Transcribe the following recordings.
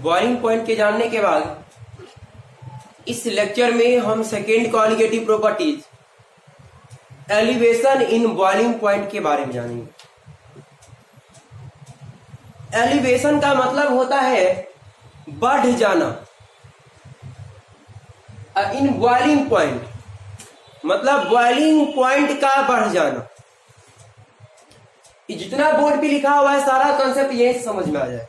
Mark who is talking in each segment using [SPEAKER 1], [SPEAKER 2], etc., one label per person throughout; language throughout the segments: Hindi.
[SPEAKER 1] बॉइलिंग पॉइंट के जानने के बाद इस लेक्चर में हम second qualitative properties elevation in boiling point के बारे में जानेंगे। एलिवेशन का मतलब होता है बढ़ जाना। इन बॉइलिंग पॉइंट मतलब बॉइलिंग पॉइंट का बढ़ जाना। ये जितना बोर्ड पे लिखा हुआ है सारा कॉन्सेप्ट यही समझ में आ जाए।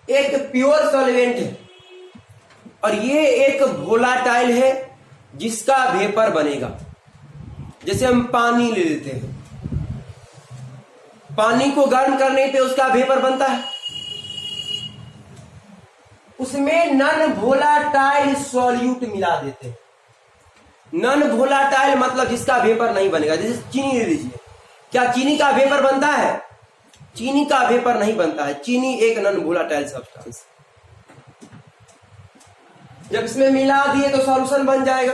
[SPEAKER 1] एक प्योर सॉल्वेंट है और ये एक वोलाटाइल है जिसका वेपर बनेगा। जैसे हम पानी ले लेते हैं, पानी को गर्म करने पे उसका वेपर बनता है। उसमें नॉन वोलाटाइल सॉल्यूट मिला देते हैं। नॉन वोलाटाइल मतलब जिसका वेपर नहीं बनेगा। जैसे चीनी ले लीजिए, क्या चीनी का वेपर बनता है? चीनी का वेपर नहीं बनता है। चीनी एक नॉन वोलाटाइल सब्सटेंस। जब इसमें मिला दिए तो सॉल्यूशन बन जाएगा।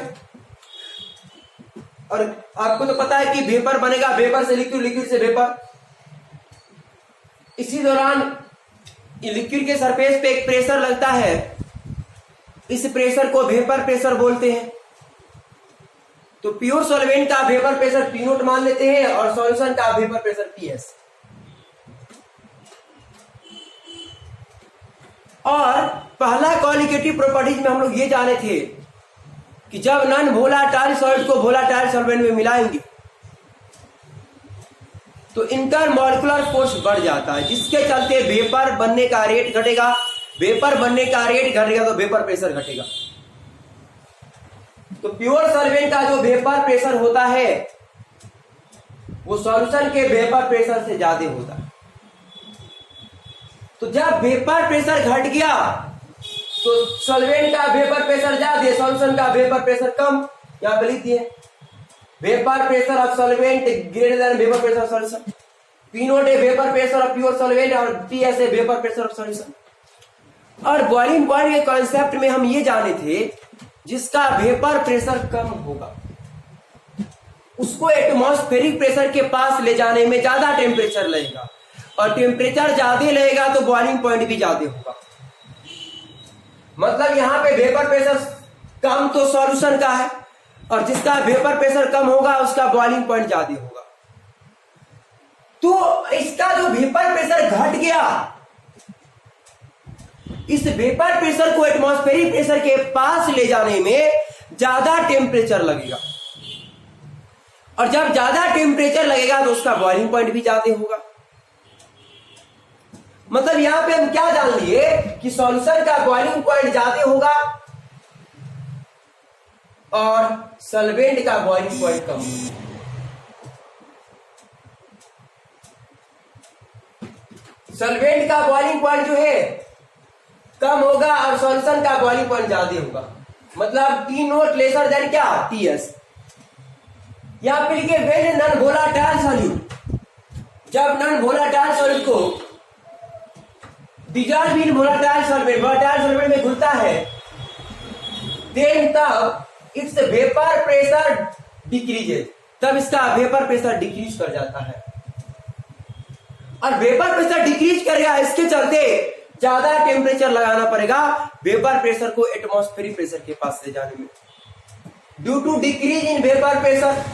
[SPEAKER 1] और आपको तो पता है कि वेपर बनेगा, वेपर से लिक्विड, लिक्विड से वेपर। इसी दौरान लिक्विड के सरफेस पे एक प्रेशर लगता है। इस प्रेशर को वेपर प्रेशर बोलते हैं। तो प्योर सॉल्वेंट का वेपर प्रेशर पी नोट मान लेते हैं और सॉल्यूशन का वेपर प्रेशर पीएस। और पहला क्वालिटेटिव प्रॉपर्टीज में हम लोग ये जाने थे कि जब नॉन वोलाटाइल सॉल्ट को वोलाटाइल सॉल्वेंट में मिलाएंगे तो इंटरमॉलिक्यूलर फोर्स बढ़ जाता है, जिसके चलते वेपर बनने का रेट घटेगा। वेपर बनने का रेट घटेगा तो वेपर प्रेशर घटेगा। तो प्योर सॉल्वेंट का जो वेपर प्रेशर होता है वो सॉल्यूशन के वेपर प्रेशर से ज्यादा होता है। तो जब वेपर प्रेशर घट गया तो सॉल्वेंट का वेपर प्रेशर ज्यादा, सॉल्यूशन का वेपर प्रेशर कम। यहां पे लिख दिए vapour pressure of solvent greater than vapour pressure of solution. P naught A vapour pressure of pure solvent और TS A vapour pressure of solution. और बॉइलिंग पॉइंट के कॉन्सेप्ट में हम ये जाने थे जिसका वेपर प्रेशर कम होगा उसको एटमॉस्फेरिक प्रेशर के पास ले जाने में ज्यादा टेम्परेचर लगेगा, और टेम्परेचर ज्यादा लगेगा तो बॉइलिंग पॉइंट भी ज्यादा होगा। मतलब यहां पे वेपर प्रेशर कम तो सॉल्यूशन का है, और जिसका वेपर प्रेशर कम होगा उसका बॉइलिंग पॉइंट ज्यादा होगा। तो इसका जो वेपर प्रेशर घट गया, इस वेपर प्रेशर को एटमॉस्फेरिक प्रेशर के पास ले जाने में ज्यादा टेम्परेचर लगेगा, और जब ज्यादा टेम्परेचर लगेगा तो उसका बॉइलिंग पॉइंट भी ज्यादा होगा। मतलब यहां पे हम क्या जान लिए कि सॉल्यूशन का बॉइलिंग पॉइंट ज्यादा होगा और सॉल्वेंट का बॉइलिंग पॉइंट कम होगा। सॉल्वेंट का बॉइलिंग पॉइंट जो है कम होगा और सॉल्यूशन का बॉइलिंग पॉइंट ज्यादा होगा। मतलब टी नोट लेसर देन क्या? टीएस। यहां पे लिखे व्हेन नॉन वोलाटाइल सॉल्यूट, जब नॉन वोलाटाइल सॉल्यूट को डिजॉल्व इन वोलाटाइल सॉल्वेंट में घुलता है, देन तब इट्स वेपर प्रेशर डिक्रीजेज, तब इसका वेपर प्रेशर डिक्रीज कर जाता है। और वेपर प्रेशर डिक्रीज करेगा, इसके चलते ज्यादा टेम्परेचर लगाना पड़ेगा वेपर प्रेशर को एटमॉस्फेरिक प्रेशर के पास ले जाने में। Due to decrease in vapour pressure,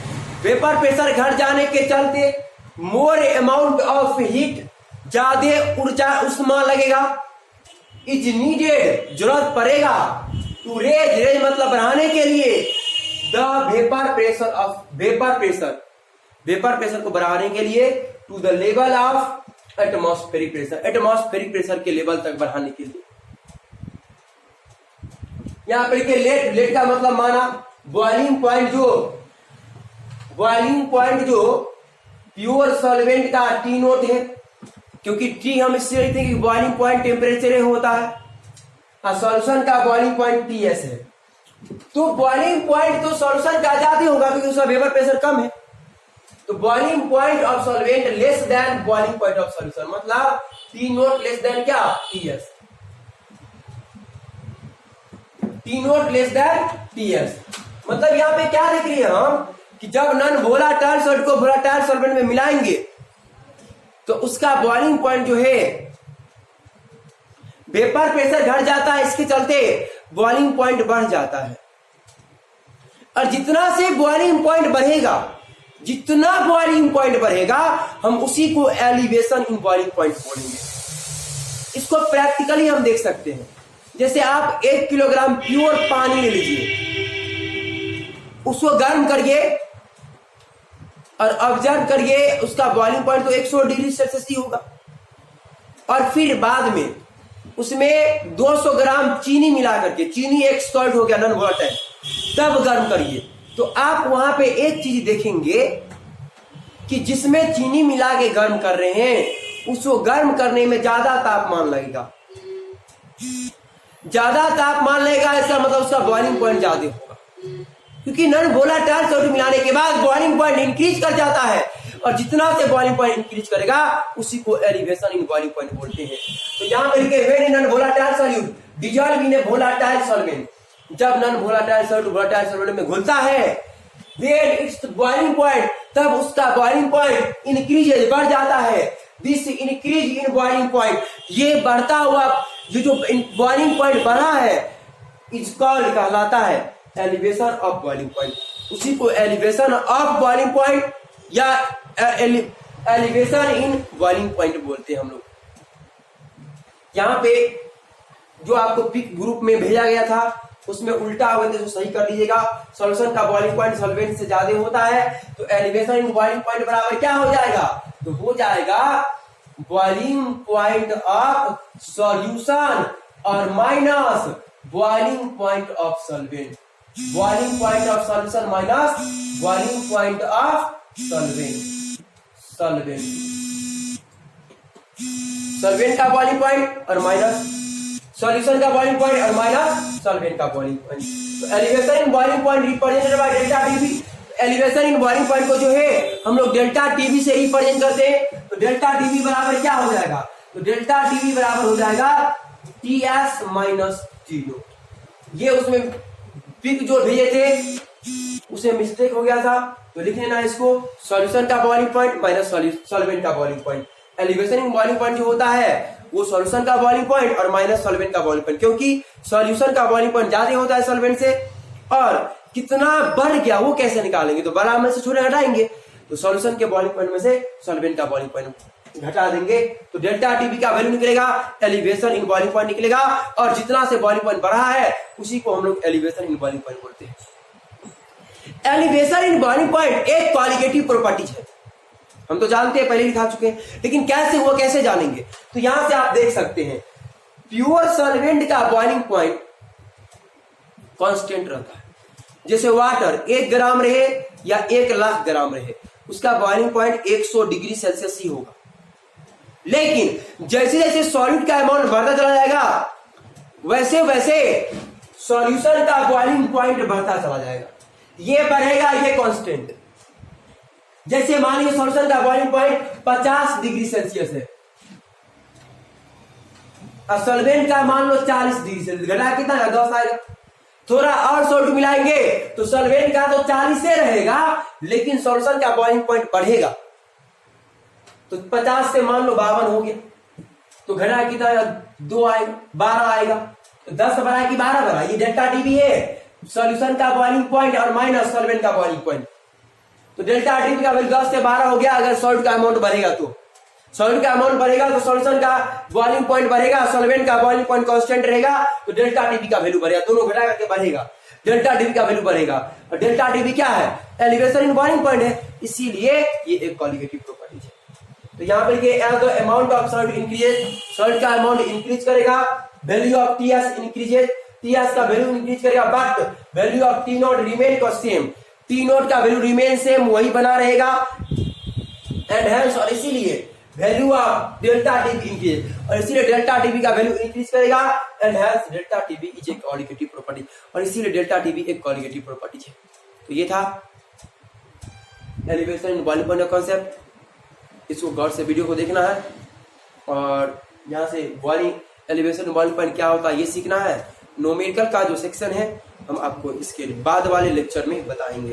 [SPEAKER 1] vapour pressure घट जाने के चलते मोर अमाउंट ऑफ हीट, ज्यादा ऊर्जा उष्मा लगेगा, इज नीडेड, जरूरत पड़ेगा, टू रेज मतलब बढ़ाने के लिए the vapour pressure of vapour pressure को बढ़ाने के लिए to the level of atmospheric pressure के लेवल तक बढ़ाने के लिए। यहां पर लेट का मतलब माना बॉइलिंग पॉइंट जो प्योर सॉल्वेंट का टी नोट है, क्योंकि टी हम इससे लिखते हैं कि बॉइलिंग पॉइंट टेम्परेचर होता है, और सॉल्यूशन का बॉइलिंग पॉइंट टीएस है। तो बॉइलिंग पॉइंट तो सॉल्यूशन का ज्यादा होगा क्योंकि उसका वेपर प्रेशर कम है। तो boiling point of solvent less than boiling point of solution, मतलब टी नोट लेस देन क्या? TS. T nought less than TS मतलब यहां पे क्या देख रही है हम कि जब नॉन वोलाटाइल सॉल्ट को वोलाटाइल सॉल्वेंट में मिलाएंगे तो उसका बॉइलिंग पॉइंट जो है वेपर प्रेशर घट जाता है, इसके चलते बॉइलिंग पॉइंट बढ़ जाता है। और जितना से बॉइलिंग पॉइंट बढ़ेगा, जितना बॉइलिंग पॉइंट बढ़ेगा, हम उसी को एलिवेशन इन बॉइलिंग पॉइंट बोलेंगे। इसको प्रैक्टिकली हम देख सकते हैं। जैसे आप 1 किलोग्राम प्योर पानी ले लीजिए, उसको गर्म करिए और ऑब्जर्व करिए, उसका बॉइलिंग पॉइंट तो 100 डिग्री सेल्सियस ही होगा। और फिर बाद में उसमें 200 ग्राम चीनी मिला करके, चीनी एक सॉल्ट हो गया, नॉन वोलेटाइल, तब गर्म करिए। तो आप वहां पे एक चीज देखेंगे कि जिसमें चीनी मिला के गर्म कर रहे हैं, उसको गर्म करने में ज्यादा तापमान लगेगा। ज्यादा तापमान लगेगा, इसका मतलब उसका बॉइलिंग पॉइंट ज्यादा होगा, क्योंकि नॉन वोलेटाइल सॉल्ट मिलाने के बाद बॉइलिंग पॉइंट इंक्रीज कर जाता है। और जितना से बॉइलिंग पॉइंट इंक्रीज करेगा, उसी को एलिवेशन इन बॉइलिंग पॉइंट बोलते हैं। तो यहां पर लिखे when non volatile solute dissolve in a volatile solvent, जब non volatile solute volatile solvent में घुलता है, देन इट्स बॉइलिंग पॉइंट, तब उसका बॉइलिंग पॉइंट इंक्रीज बढ़ जाता है। This increase in boiling point, ये बढ़ता हुआ ये जो बॉइलिंग पॉइंट बढ़ा है, इज कॉल्ड, कहलाता है एलिवेशन ऑफ बॉइलिंग पॉइंट। उसी को एलिवेशन ऑफ बॉइलिंग पॉइंट या एलिवेशन इन बॉइलिंग पॉइंट बोलते हैं हम लोग। यहां पे जो आपको पिक ग्रुप में भेजा गया था, उसमें उल्टा हो गया, तो सही कर लीजिएगा। सॉल्यूशन का बॉइलिंग पॉइंट सॉल्वेंट से ज्यादा होता है, तो एलिवेशन इन बॉइलिंग पॉइंट बराबर क्या हो जाएगा? तो हो जाएगा बॉइलिंग पॉइंट ऑफ सॉल्यूशन और minus boiling point of solvent. Boiling point of solution minus boiling point of solvent. Solvent का बॉइलिंग पॉइंट और माइनस सॉल्यूशन का बॉइलिंग पॉइंट और माइनस सॉल्वेंट का बॉइलिंग पॉइंट। तो elevation in boiling point represented by delta TB. Elevation in boiling point को जो है हम लोग डेल्टा टीबी से रिप्रेजेंट करते हैं। तो डेल्टा टीबी बराबर क्या हो जाएगा? तो डेल्टा टीबी बराबर हो जाएगा टीएस माइनस टी0। ये उसमें पिक जो भेजे थे उसे मिस्टेक हो गया था, तो लिख लेना इसको, सॉल्यूशन का बॉइलिंग पॉइंट माइनस सॉल्वेंट का boiling point. Elevation in boiling point जो होता है वो सॉल्यूशन का बॉइलिंग पॉइंट और माइनस सॉल्वेंट का बॉइलिंग पॉइंट, क्योंकि सॉल्यूशन का बॉइलिंग पॉइंट ज्यादा होता है सॉल्वेंट से। और कितना बढ़ गया वो कैसे निकालेंगे? तो बड़ा में से छोटे घटाएंगे, तो सॉल्यूशन के बॉइलिंग पॉइंट में से सॉल्वेंट का बॉइलिंग पॉइंट घटा देंगे, तो डेल्टा टीबी का वैल्यू निकलेगा, एलिवेशन इन बॉइलिंग पॉइंट निकलेगा। और जितना से बॉइलिंग पॉइंट बढ़ा है उसी को हम लोग एलिवेशन इन बॉइलिंग पॉइंट बोलते हैं। एलिवेशन इन बॉइलिंग पॉइंट एक क्वालिटेटिव प्रॉपर्टीज है, हम तो जानते हैं, पहले लिखा चुके हैं, लेकिन कैसे वो कैसे जानेंगे? तो यहां से आप देख सकते हैं प्योर सॉल्वेंट का बॉइलिंग पॉइंट कांस्टेंट रहता है। जैसे वाटर 1 ग्राम रहे या 1 लाख ग्राम रहे, उसका बॉइलिंग पॉइंट 100 डिग्री सेल्सियस ही होगा। लेकिन जैसे जैसे सॉल्यूट का अमाउंट बढ़ता चला जाएगा, वैसे वैसे सॉल्यूशन का बॉइलिंग पॉइंट बढ़ता चला जाएगा। ये बढ़ेगा, ये कांस्टेंट। जैसे मान लीजिए सॉल्यूशन का बॉइलिंग पॉइंट 50 डिग्री सेल्सियस है और सॉल्वेंट का मान लो 40 डिग्री सेल्सियस, घटा कितना है? 10 आएगा। थोड़ा और सॉल्ट मिलाएंगे तो सॉल्वेंट का तो 40 से रहेगा, लेकिन सॉल्यूशन का बॉइलिंग पॉइंट बढ़ेगा, तो 50 से मान लो 52 हो गया, तो घटा कितना? 2 आएगा, 12 आएगा। तो 10 बढ़ा कि 12 बढ़ा, ये डेल्टा टीबी है, सॉल्यूशन का बॉइलिंग पॉइंट और माइनस सॉल्वेंट का बॉइलिंग पॉइंट। तो डेल्टा टीबी का वैल्यू 10 से 12 हो गया। अगर सॉल्ट का अमाउंट बढ़ेगा तो सॉल्ट का अमाउंट बढ़ेगा तो सॉल्यूशन का बॉइलिंग पॉइंट बढ़ेगा, सॉल्वेंट का बॉइलिंग पॉइंट कांस्टेंट रहेगा, तो डेल्टा टीबी का वैल्यू बढ़ेगा, दोनों घटा करके बढ़ेगा, डेल्टा टीबी का वैल्यू बढ़ेगा। और डेल्टा टीबी क्या है? एलिवेशन इन बॉइलिंग पॉइंट है, इसीलिए ये एक क्वालिटेटिव प्रॉपर्टी है। तो यहां पर as the amount of salt increases, salt का अमाउंट इंक्रीज करेगा, value of TS increases, TS का वैल्यू इंक्रीज करेगा, but value of T nought remain का सेम, टी नॉट का वैल्यू रिमेन सेम, वही बना रहेगा। एंड हेंस, और इसीलिए value of delta TB increase, और इसीलिए डेल्टा टीबी का वैल्यू इंक्रीज करेगा। And hence delta TB is एक क्वालिटेटिव प्रॉपर्टी, और इसीलिए डेल्टा टीबी एक क्वालिटेटिव प्रॉपर्टी है। तो ये था elevation in boiling point concept. इसको गौर से वीडियो को देखना है और यहां से boiling elevation in boiling point क्या होता है ये सीखना है। न्यूमेरिकल का जो सेक्शन है हम आपको इसके बाद वाले लेक्चर में बताएंगे।